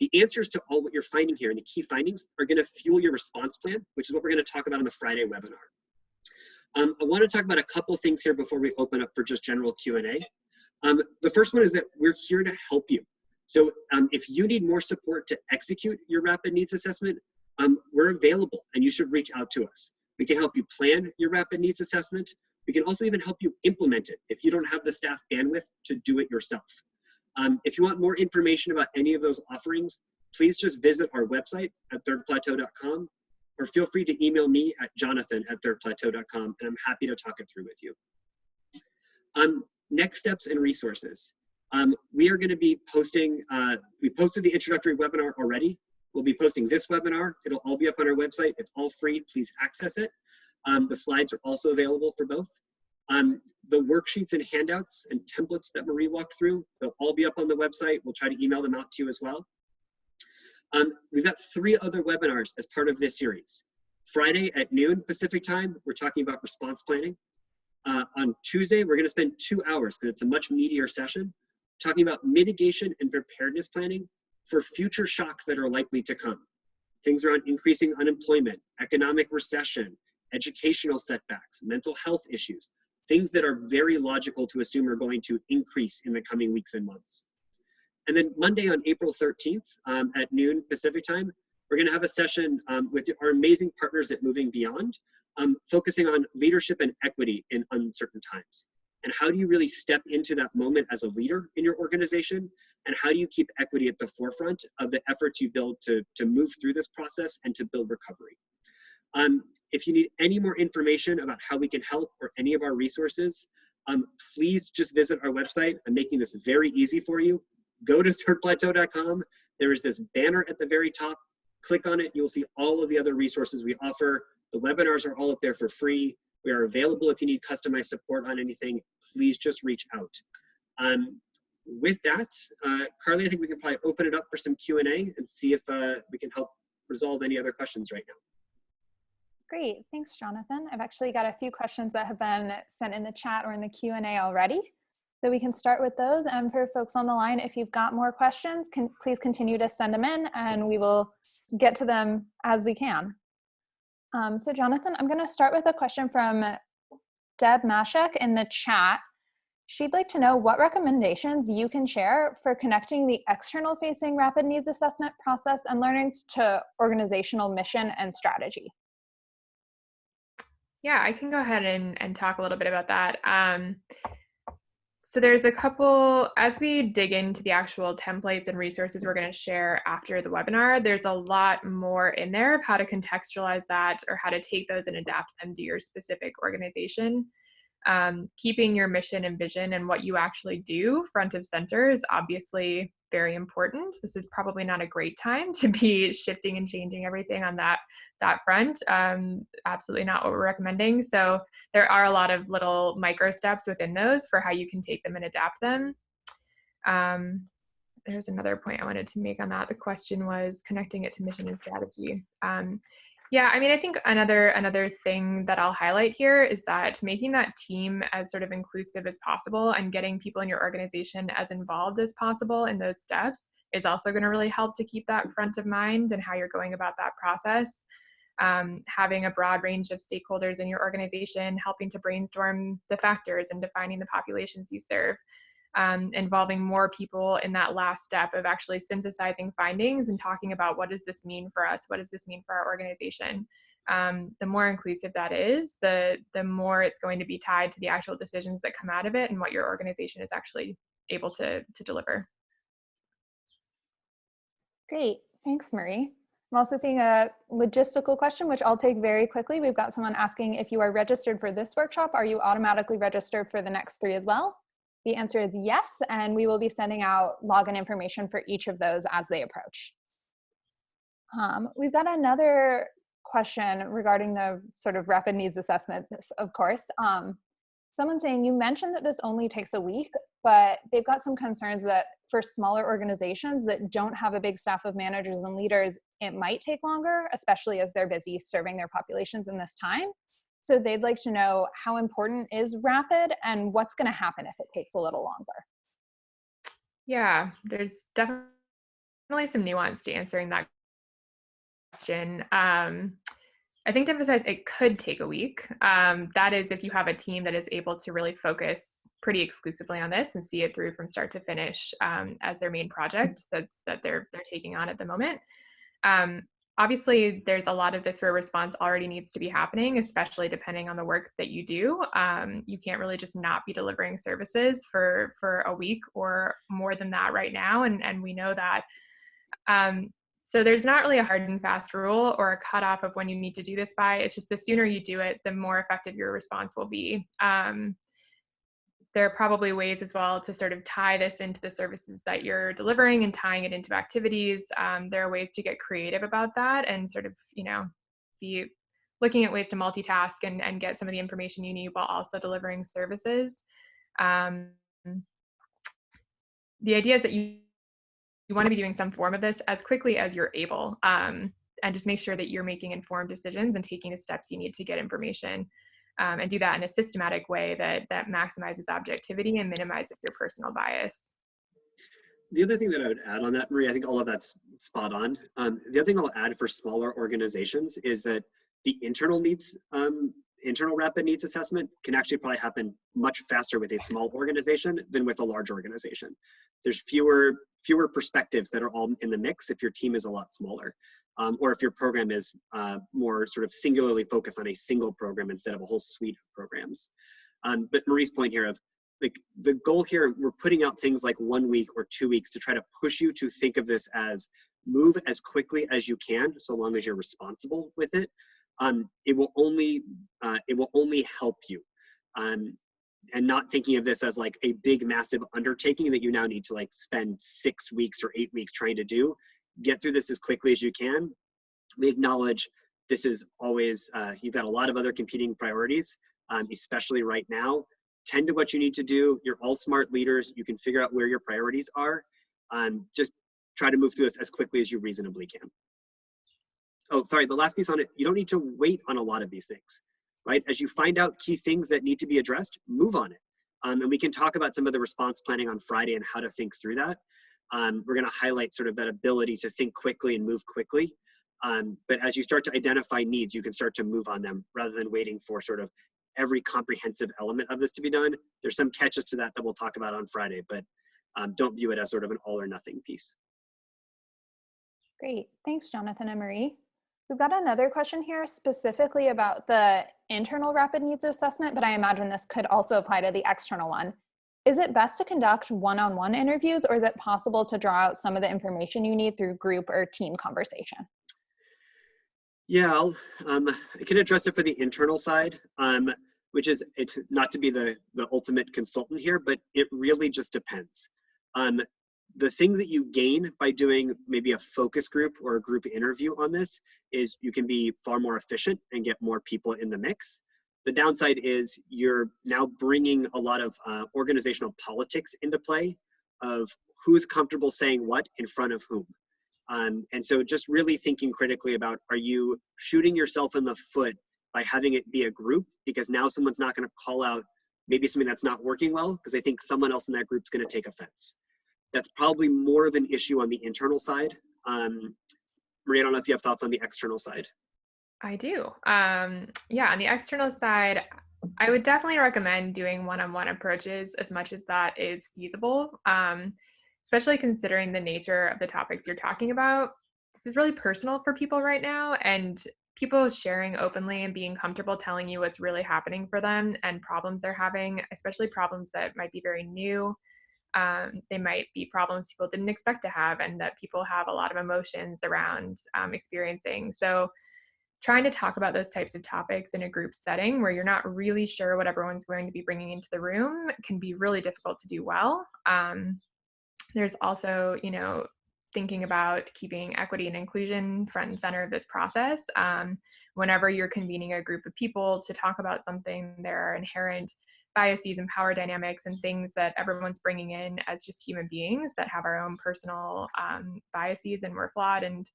The answers to all what you're finding here and the key findings are going to fuel your response plan, which is what we're going to talk about on the Friday webinar. I want to talk about a couple things here before we open up for just general Q&A. The first one is that we're here to help you. So if you need more support to execute your rapid needs assessment, we're available and you should reach out to us. We can help you plan your rapid needs assessment. We can also even help you implement it if you don't have the staff bandwidth to do it yourself. If you want more information about any of those offerings, please just visit our website at thirdplateau.com, or feel free to email me at jonathan@thirdplateau.com, and I'm happy to talk it through with you. Next steps and resources. We are going to be posting, we posted the introductory webinar already. We'll be posting this webinar. It'll all be up on our website. It's all free. Please access it. The slides are also available for both. The worksheets and handouts and templates that Marie walked through, they'll all be up on the website. We'll try to email them out to you as well. We've got 3 other webinars as part of this series. Friday at noon Pacific time, we're talking about response planning. On Tuesday, we're going to spend 2 hours, because it's a much meatier session, talking about mitigation and preparedness planning for future shocks that are likely to come. Things around increasing unemployment, economic recession, educational setbacks, mental health issues, things that are very logical to assume are going to increase in the coming weeks and months. And then Monday on April 13th at noon Pacific time, we're going to have a session with our amazing partners at Moving Beyond, focusing on leadership and equity in uncertain times. And how do you really step into that moment as a leader in your organization? And how do you keep equity at the forefront of the efforts you build to move through this process and to build recovery? If you need any more information about how we can help or any of our resources, please just visit our website. I'm making this very easy for you. Go to thirdplateau.com. There is this banner at the very top. Click on it. You'll see all of the other resources we offer. The webinars are all up there for free. We are available if you need customized support on anything. Please just reach out. With that, Carly, I think we can probably open it up for some Q&A and see if we can help resolve any other questions right now. Great, thanks, Jonathan. I've actually got a few questions that have been sent in the chat or in the Q&A already. So we can start with those. And for folks on the line, if you've got more questions, please continue to send them in and we will get to them as we can. So Jonathan, I'm gonna start with a question from Deb Mashek in the chat. She'd like to know what recommendations you can share for connecting the external facing rapid needs assessment process and learnings to organizational mission and strategy. Yeah, I can go ahead and talk a little bit about that. So there's a couple, as we dig into the actual templates and resources we're going to share after the webinar, there's a lot more in there of how to contextualize that or how to take those and adapt them to your specific organization. Keeping your mission and vision and what you actually do front of center is obviously very important. This is probably not a great time to be shifting and changing everything on that front. Absolutely not what we're recommending. So there are a lot of little micro steps within those for how you can take them and adapt them. There's another point I wanted to make on that. The question was connecting it to mission and strategy. Yeah, I mean, I think another thing that I'll highlight here is that making that team as sort of inclusive as possible and getting people in your organization as involved as possible in those steps is also going to really help to keep that front of mind and how you're going about that process. Having a broad range of stakeholders in your organization, helping to brainstorm the factors and defining the populations you serve. Involving more people in that last step of actually synthesizing findings and talking about what does this mean for us? What does this mean for our organization? The more inclusive that is, the more it's going to be tied to the actual decisions that come out of it and what your organization is actually able to deliver. Great, thanks, Marie. I'm also seeing a logistical question, which I'll take very quickly. We've got someone asking if you are registered for this workshop, are you automatically registered for the next 3 as well? The answer is yes, and we will be sending out login information for each of those as they approach. We've got another question regarding the sort of rapid needs assessment, of course. Someone's saying, you mentioned that this only takes a week, but they've got some concerns that for smaller organizations that don't have a big staff of managers and leaders, it might take longer, especially as they're busy serving their populations in this time. So they'd like to know how important is rapid and what's going to happen if it takes a little longer. Yeah, there's definitely some nuance to answering that question. I think to emphasize, it could take a week. That is if you have a team that is able to really focus pretty exclusively on this and see it through from start to finish as their main project that they're taking on at the moment. Obviously, there's a lot of this where response already needs to be happening, especially depending on the work that you do. You can't really just not be delivering services for a week or more than that right now, and we know that. So there's not really a hard and fast rule or a cutoff of when you need to do this by. It's just the sooner you do it, the more effective your response will be. There are probably ways as well to sort of tie this into the services that you're delivering and tying it into activities. There are ways to get creative about that and sort of, be looking at ways to multitask and get some of the information you need while also delivering services. The idea is that you want to be doing some form of this as quickly as you're able, and just make sure that you're making informed decisions and taking the steps you need to get information. And do that in a systematic way that maximizes objectivity and minimizes your personal bias. The other thing that I would add on that, Marie, I think all of that's spot on. The other thing I'll add for smaller organizations is that the internal rapid needs assessment can actually probably happen much faster with a small organization than with a large organization. There's fewer perspectives that are all in the mix if your team is a lot smaller, or if your program is more sort of singularly focused on a single program instead of a whole suite of programs. But Marie's point here of like the goal here, we're putting out things like 1 week or 2 weeks to try to push you to think of this as move as quickly as you can, so long as you're responsible with it. It will only help you. And not thinking of this as like a big, massive undertaking that you now need to like spend 6 weeks or 8 weeks trying to do. Get through this as quickly as you can. We acknowledge this is always, you've got a lot of other competing priorities, especially right now. Tend to what you need to do. You're all smart leaders. You can figure out where your priorities are. Just try to move through this as quickly as you reasonably can. Oh, sorry, the last piece on it, you don't need to wait on a lot of these things, right? As you find out key things that need to be addressed, move on it. And we can talk about some of the response planning on Friday and how to think through that. We're gonna highlight sort of that ability to think quickly and move quickly. But as you start to identify needs, you can start to move on them rather than waiting for sort of every comprehensive element of this to be done. There's some catches to that we'll talk about on Friday, but don't view it as sort of an all or nothing piece. Great. Thanks, Jonathan and Marie. We've got another question here specifically about the internal rapid needs assessment, but I imagine this could also apply to the external one. Is it best to conduct one-on-one interviews, or is it possible to draw out some of the information you need through group or team conversation? Yeah, I can address it for the internal side, which is not to be the ultimate consultant here, but it really just depends. The things that you gain by doing maybe a focus group or a group interview on this is you can be far more efficient and get more people in the mix. The downside is you're now bringing a lot of organizational politics into play of who's comfortable saying what in front of whom. And so just really thinking critically about, are you shooting yourself in the foot by having it be a group? Because now someone's not going to call out maybe something that's not working well because they think someone else in that group's going to take offense. That's probably more of an issue on the internal side. Maria, I don't know if you have thoughts on the external side. I do. Yeah, on the external side, I would definitely recommend doing one-on-one approaches as much as that is feasible, especially considering the nature of the topics you're talking about. This is really personal for people right now, and people sharing openly and being comfortable telling you what's really happening for them and problems they're having, especially problems that might be very new. They might be problems people didn't expect to have and that people have a lot of emotions around experiencing. So trying to talk about those types of topics in a group setting where you're not really sure what everyone's going to be bringing into the room can be really difficult to do well. There's also, thinking about keeping equity and inclusion front and center of this process. Whenever you're convening a group of people to talk about something, there are inherent biases and power dynamics and things that everyone's bringing in as just human beings that have our own personal biases, and we're flawed. And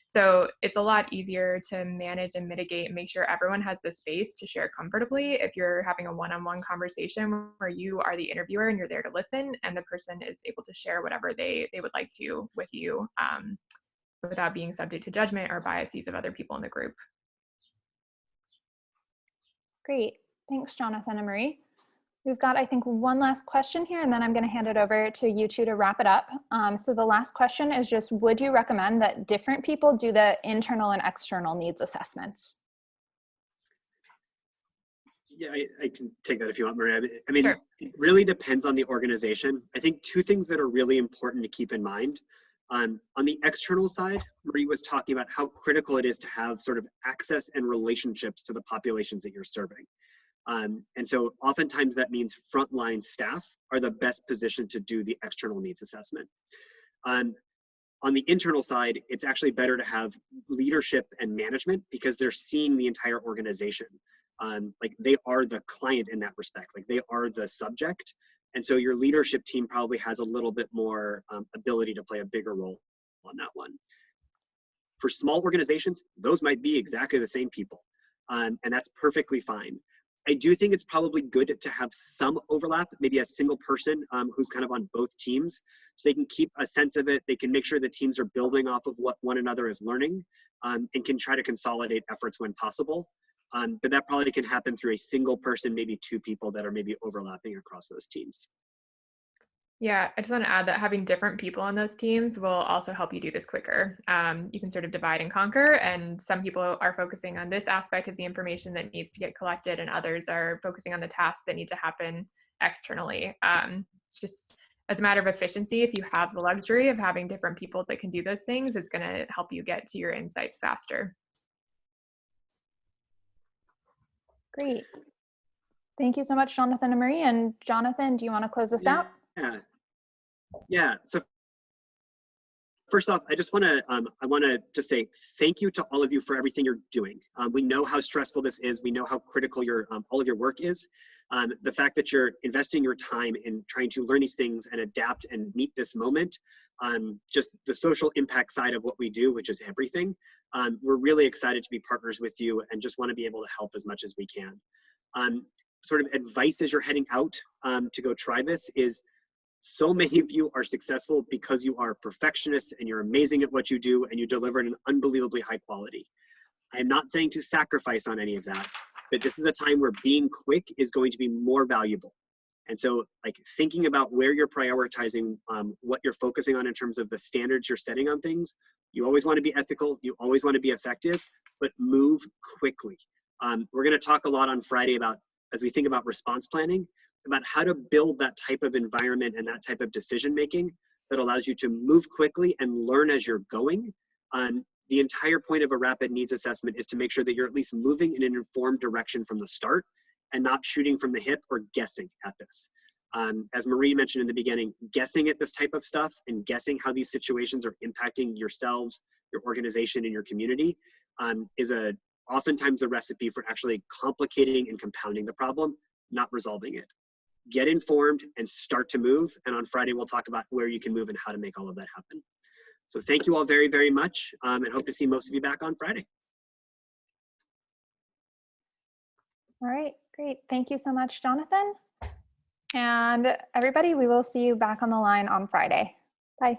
so it's a lot easier to manage and mitigate and make sure everyone has the space to share comfortably if you're having a one-on-one conversation where you are the interviewer and you're there to listen and the person is able to share whatever they would like to with you without being subject to judgment or biases of other people in the group. Great. Thanks, Jonathan and Marie. We've got, I think, one last question here, and then I'm going to hand it over to you two to wrap it up. So the last question is just, would you recommend that different people do the internal and external needs assessments? Yeah, I can take that if you want, Maria. I mean, Sure. It really depends on the organization. I think two things that are really important to keep in mind. On the external side, Marie was talking about how critical it is to have sort of access and relationships to the populations that you're serving. And so oftentimes that means frontline staff are the best position to do the external needs assessment. On the internal side, it's actually better to have leadership and management because they're seeing the entire organization. Like they are the client in that respect, like they are the subject. And so your leadership team probably has a little bit more ability to play a bigger role on that one. For small organizations, those might be exactly the same people. And that's perfectly fine. I do think it's probably good to have some overlap, maybe a single person who's kind of on both teams, so they can keep a sense of it. They can make sure the teams are building off of what one another is learning and can try to consolidate efforts when possible. But that probably can happen through a single person, maybe two people that are maybe overlapping across those teams. Yeah, I just want to add that having different people on those teams will also help you do this quicker. You can sort of divide and conquer, and some people are focusing on this aspect of the information that needs to get collected, and others are focusing on the tasks that need to happen externally. It's just as a matter of efficiency, if you have the luxury of having different people that can do those things, it's going to help you get to your insights faster. Great. Thank you so much, Jonathan and Marie. And Jonathan, do you want to close this out? Yeah. So first off, I want to just say thank you to all of you for everything you're doing. We know how stressful this is. We know how critical all of your work is. The fact that you're investing your time in trying to learn these things and adapt and meet this moment, just the social impact side of what we do, which is everything. We're really excited to be partners with you and just want to be able to help as much as we can. Sort of advice as you're heading out to go try this is, so many of you are successful because you are perfectionists and you're amazing at what you do and you deliver at an unbelievably high quality. I am not saying to sacrifice on any of that, but this is a time where being quick is going to be more valuable. And so like thinking about where you're prioritizing, what you're focusing on in terms of the standards you're setting on things, you always want to be ethical, you always want to be effective, but move quickly. We're going to talk a lot on Friday about, as we think about response planning, about how to build that type of environment and that type of decision making that allows you to move quickly and learn as you're going. The entire point of a rapid needs assessment is to make sure that you're at least moving in an informed direction from the start and not shooting from the hip or guessing at this. As Marie mentioned in the beginning, guessing at this type of stuff and guessing how these situations are impacting yourselves, your organization, and your community is oftentimes a recipe for actually complicating and compounding the problem, not resolving it. Get informed and start to move. And on Friday, we'll talk about where you can move and how to make all of that happen. So thank you all very, very much, and hope to see most of you back on Friday. All right, great. Thank you so much, Jonathan. And everybody, we will see you back on the line on Friday. Bye.